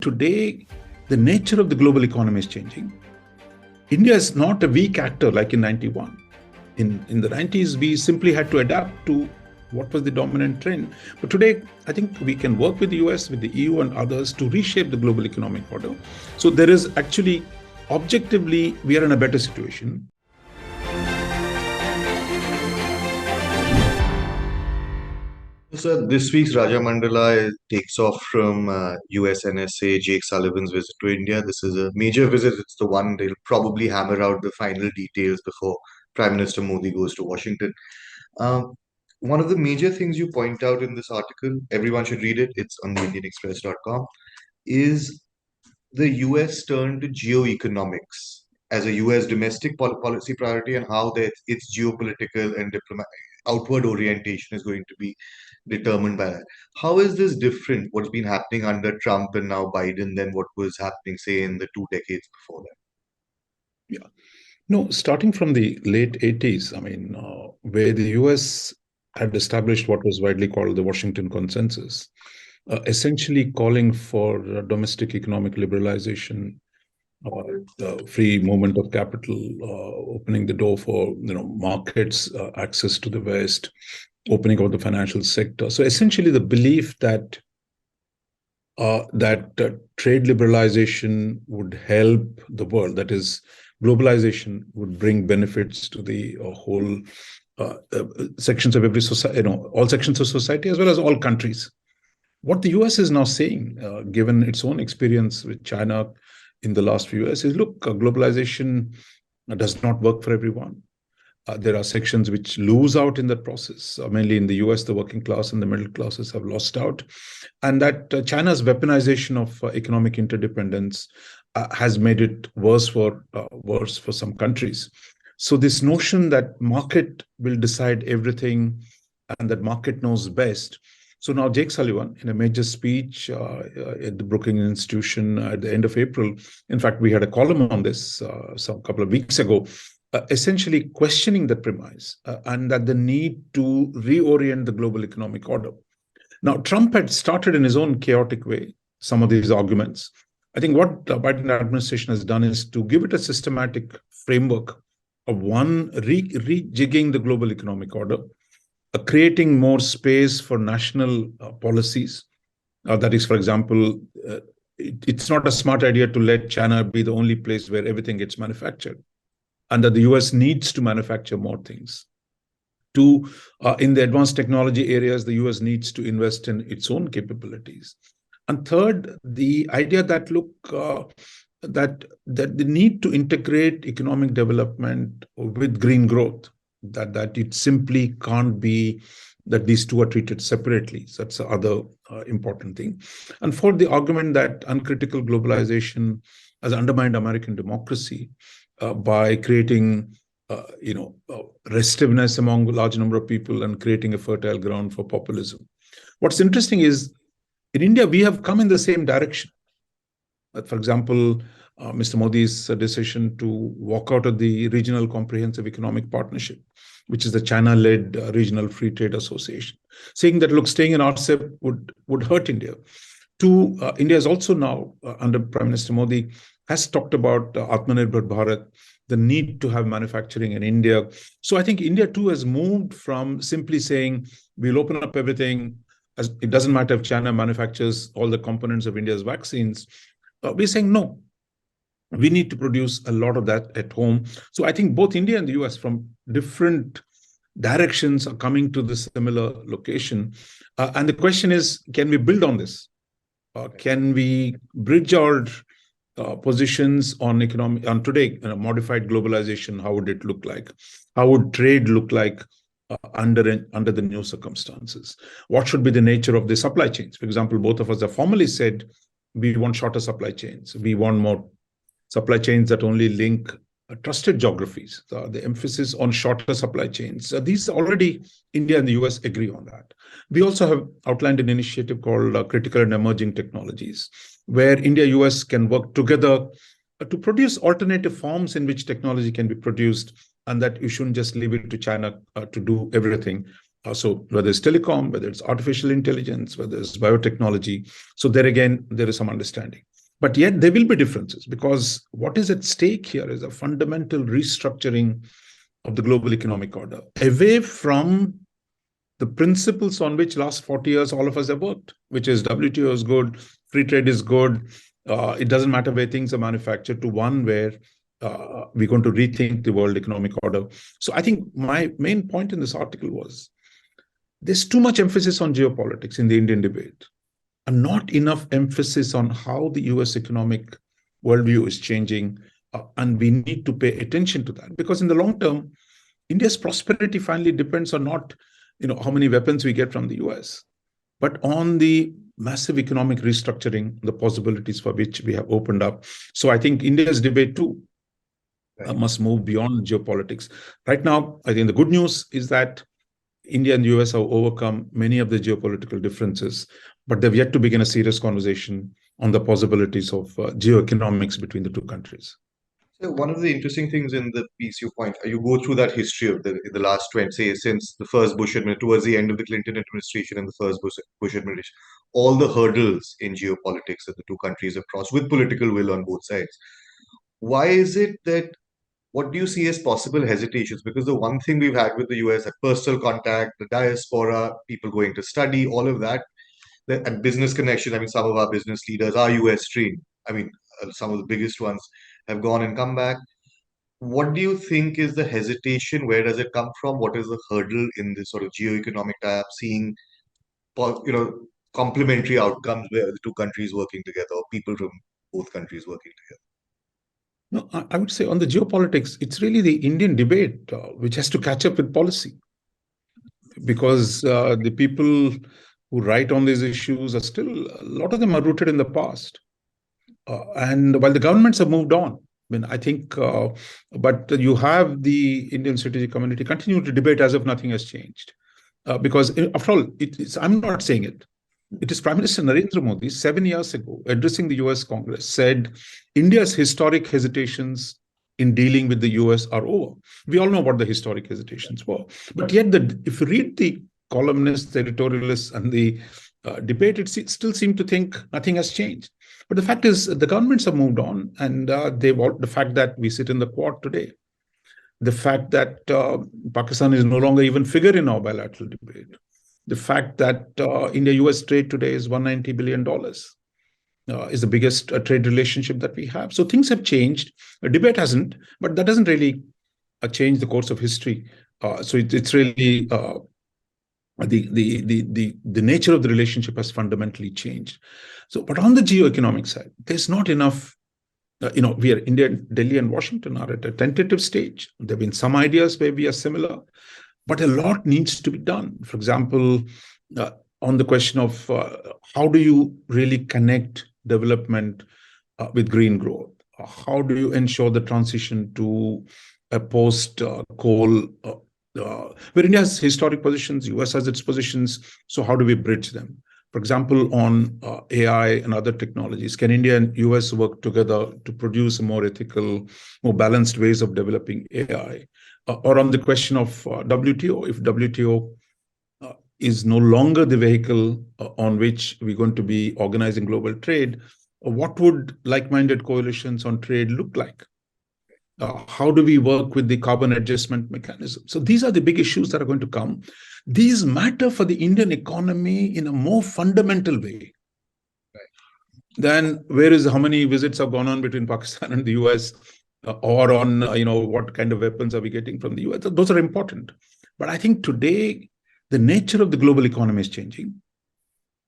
Today, the nature of the global economy is changing. India is not a weak actor like in 91. In the 90s, we simply had to adapt to what was the dominant trend. But today, I think we can work with the US, with the EU and others to reshape the global economic order. So there is actually, objectively, we are in a better situation. So this week's Rajamandala takes off from USNSA Jake Sullivan's visit to India. This is a major visit. It's the one they'll probably hammer out the final details before Prime Minister Modi goes to Washington. Um, One of the major things you point out in this article, everyone should read it, it's on the indianexpress.com, is the US turn to geoeconomics as a US domestic policy priority and how its geopolitical and diplomatic outward orientation is going to be determined by that. How is this different, what's been happening under Trump and now Biden, than what was happening, say, in the 2 decades before that? Yeah. No, starting from the late 80s, where the US had established what was widely called the Washington Consensus, essentially calling for domestic economic liberalization, the free movement of capital, opening the door for markets, access to the West, opening of the financial sector. So essentially, the belief that trade liberalization would help the world, that is, globalization would bring benefits to the whole sections of every society, all sections of society, as well as all countries. What the US is now saying, given its own experience with China in the last few years, is look, globalization does not work for everyone. There are sections which lose out in that process. Mainly in the US, the working class and the middle classes have lost out. And that China's weaponization of economic interdependence has made it worse for some countries. So this notion that market will decide everything and that market knows best. So now Jake Sullivan, in a major speech at the Brookings Institution at the end of April, in fact, we had a column on this some couple of weeks ago, essentially questioning the premise and that the need to reorient the global economic order. Now, Trump had started in his own chaotic way some of these arguments. I think what the Biden administration has done is to give it a systematic framework of one, rejigging the global economic order, creating more space for national policies. That is, for example, it's not a smart idea to let China be the only place where everything gets manufactured, and that the US needs to manufacture more things. Two, in the advanced technology areas, the US needs to invest in its own capabilities. And third, the idea that, look, that the need to integrate economic development with green growth, that it simply can't be that these two are treated separately. So that's the other important thing. And fourth, the argument that uncritical globalization has undermined American democracy by creating restiveness among a large number of people and creating a fertile ground for populism. What's interesting is, in India, we have come in the same direction. For example, Mr. Modi's decision to walk out of the Regional Comprehensive Economic Partnership, which is the China-led regional free trade association, saying that, look, staying in RCEP would hurt India. Two, India is also now, under Prime Minister Modi, has talked about Atmanirbhar Bharat, the need to have manufacturing in India. So I think India too has moved from simply saying, we'll open up everything, as it doesn't matter if China manufactures all the components of India's vaccines. We're saying, no, we need to produce a lot of that at home. So I think both India and the US from different directions are coming to the similar location. And the question is, can we build on this? Can we bridge our positions on economic, on today, modified globalization? How would it look like? How would trade look like under the new circumstances? What should be the nature of the supply chains? For example, both of us have formally said we want shorter supply chains. We want more supply chains that only link trusted geographies. The emphasis on shorter supply chains. These already, India and the US agree on that. We also have outlined an initiative called Critical and Emerging Technologies, where India, US can work together to produce alternative forms in which technology can be produced, and that you shouldn't just leave it to China to do everything. So whether it's telecom, whether it's artificial intelligence, whether it's biotechnology. So there again, there is some understanding. But yet there will be differences, because what is at stake here is a fundamental restructuring of the global economic order away from the principles on which last 40 years all of us have worked, which is WTO is good, free trade is good, it doesn't matter where things are manufactured, to one where we're going to rethink the world economic order. So I think my main point in this article was there's too much emphasis on geopolitics in the Indian debate, and not enough emphasis on how the US economic worldview is changing. And we need to pay attention to that, because in the long term, India's prosperity finally depends on not how many weapons we get from the US, but on the massive economic restructuring, the possibilities for which we have opened up. So I think India's debate too must move beyond geopolitics. Right now, I think the good news is that India and the US have overcome many of the geopolitical differences, but they've yet to begin a serious conversation on the possibilities of geo-economics between the two countries. So one of the interesting things in the piece you go through that history of the last 20, say, since the first Bush administration, towards the end of the Clinton administration and the first Bush administration, all the hurdles in geopolitics that the two countries have crossed with political will on both sides. Why is it that, what do you see as possible hesitations? Because the one thing we've had with the US, that personal contact, the diaspora, people going to study, all of that, and business connections. I mean, some of our business leaders are US trained. I mean, some of the biggest ones have gone and come back. What do you think is the hesitation? Where does it come from? What is the hurdle in this sort of geo-economic tie-up, seeing, complementary outcomes where the two countries working together, or people from both countries working together? No, I would say on the geopolitics, it's really the Indian debate which has to catch up with policy, because the people who write on these issues are still, a lot of them are rooted in the past. And while the governments have moved on, I mean, I think, but you have the Indian strategic community continue to debate as if nothing has changed. Because after all, I'm not saying it. It is Prime Minister Narendra Modi 7 years ago, addressing the US Congress, said India's historic hesitations in dealing with the US are over. We all know what the historic hesitations were. But yet, if you read the columnists, the editorialists, and the debate, it still seemed to think nothing has changed. But the fact is, the governments have moved on, and the fact that we sit in the Quad today, the fact that Pakistan is no longer even figure in our bilateral debate, the fact that India-US trade today is $190 billion, is the biggest trade relationship that we have. So things have changed. A debate hasn't, but that doesn't really change the course of history. So it's really the nature of the relationship has fundamentally changed. So, but on the geo-economic side, there's not enough. We are India, Delhi, and Washington are at a tentative stage. There have been some ideas where we are similar, but a lot needs to be done. For example, on the question of how do you really connect development with green growth? How do you ensure the transition to a post-coal, where India has historic positions, US has its positions, so how do we bridge them? For example, on AI and other technologies, can India and US work together to produce more ethical, more balanced ways of developing AI? Or on the question of WTO, if WTO is no longer the vehicle on which we're going to be organizing global trade, what would like-minded coalitions on trade look like? How do we work with the carbon adjustment mechanism? So these are the big issues that are going to come. These matter for the Indian economy in a more fundamental way than how many visits have gone on between Pakistan and the US, or on what kind of weapons are we getting from the US. Those are important. But I think today, the nature of the global economy is changing.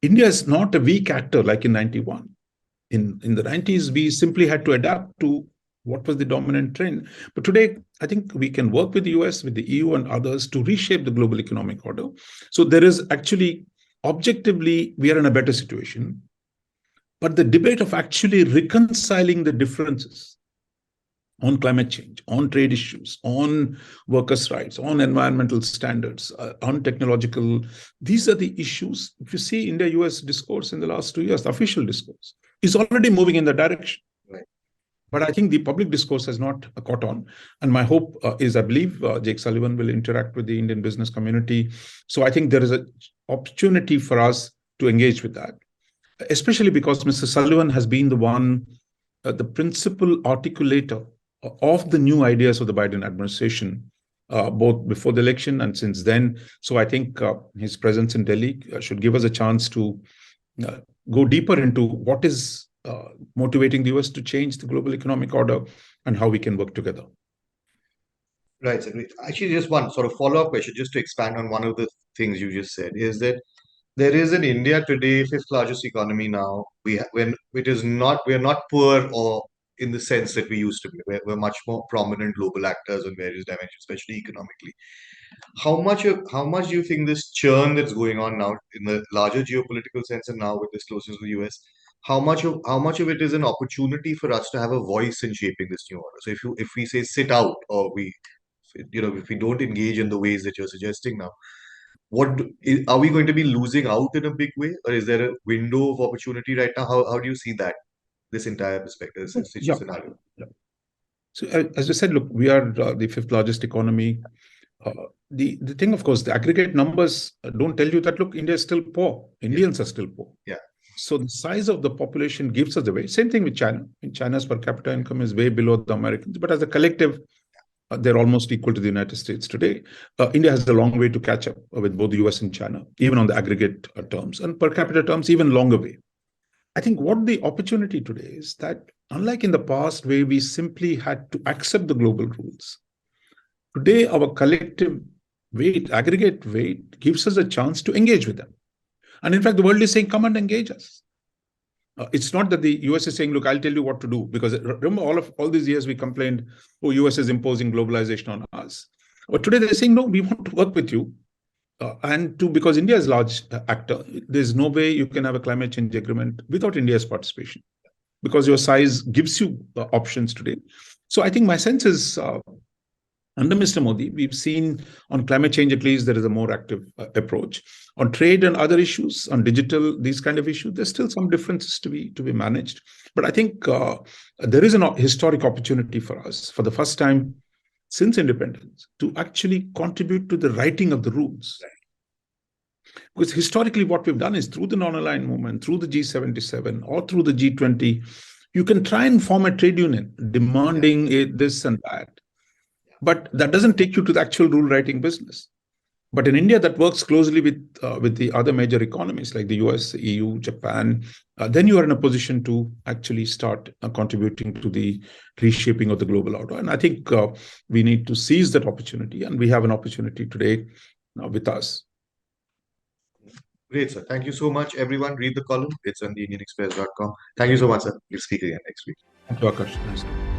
India is not a weak actor like in 91. In the 90s, we simply had to adapt to what was the dominant trend. But today, I think we can work with the US, with the EU and others to reshape the global economic order. So there is actually, objectively, we are in a better situation. But the debate of actually reconciling the differences on climate change, on trade issues, on workers' rights, on environmental standards, on technological, these are the issues. If you see India-US discourse in the last 2 years, the official discourse is already moving in that direction. Right. But I think the public discourse has not caught on. And my hope is, I believe Jake Sullivan will interact with the Indian business community. So I think there is an opportunity for us to engage with that. especially because Mr. Sullivan has been the one, the principal articulator of the new ideas of the Biden administration, both before the election and since then. So I think his presence in Delhi should give us a chance to uh, go deeper into what is motivating the US to change the global economic order and how we can work together. Right. So actually, just one sort of follow-up question, just to expand on one of the things you just said, is that there is in India today, fifth largest economy now. When it is not, we are not poor or in the sense that we used to be. We're much more prominent global actors in various dimensions, especially economically. How much do you think this churn that's going on now in the larger geopolitical sense, and now with this closeness to the US, how much of it is an opportunity for us to have a voice in shaping this new order? So if we say sit out, or if we don't engage in the ways that you're suggesting now, are we going to be losing out in a big way, or is there a window of opportunity right now? How do you see that, this entire perspective, this Yeah. scenario? Yeah. So as I said, look, we are the fifth largest economy. The thing, of course, the aggregate numbers don't tell you that, look, India is still poor. Indians are still poor. Yeah. So the size of the population gives us the way. Same thing with China. In China's per capita income is way below the Americans, but as a collective, they're almost equal to the United States today. India has a long way to catch up with both the US and China, even on the aggregate terms, and per capita terms, even longer way. I think what the opportunity today is that, unlike in the past, where we simply had to accept the global rules, today our collective weight, aggregate weight, gives us a chance to engage with them. And in fact, the world is saying, come and engage us. It's not that the US is saying, look, I'll tell you what to do. Because remember, all these years we complained, oh, US is imposing globalization on us. But today they're saying, no, we want to work with you. Because India is a large actor, there's no way you can have a climate change agreement without India's participation, because your size gives you options today. So I think my sense is, under Mr. Modi, we've seen on climate change, at least, there is a more active approach. On trade and other issues, on digital, these kind of issues, there's still some differences to be managed. But I think there is an historic opportunity for us, for the first time since independence, to actually contribute to the writing of the rules. Because historically, what we've done is, through the non-aligned movement, through the G77, or through the G20, you can try and form a trade union demanding this and that. But that doesn't take you to the actual rule writing business. But in India, that works closely with the other major economies like the US, EU, Japan. Then you are in a position to actually start contributing to the reshaping of the global order. And I think we need to seize that opportunity. And we have an opportunity today with us. Great, sir. Thank you so much, everyone. Read the column. It's on the indianexpress.com. Thank you so much, sir. We'll speak again next week. Thank you, Akash. Nice.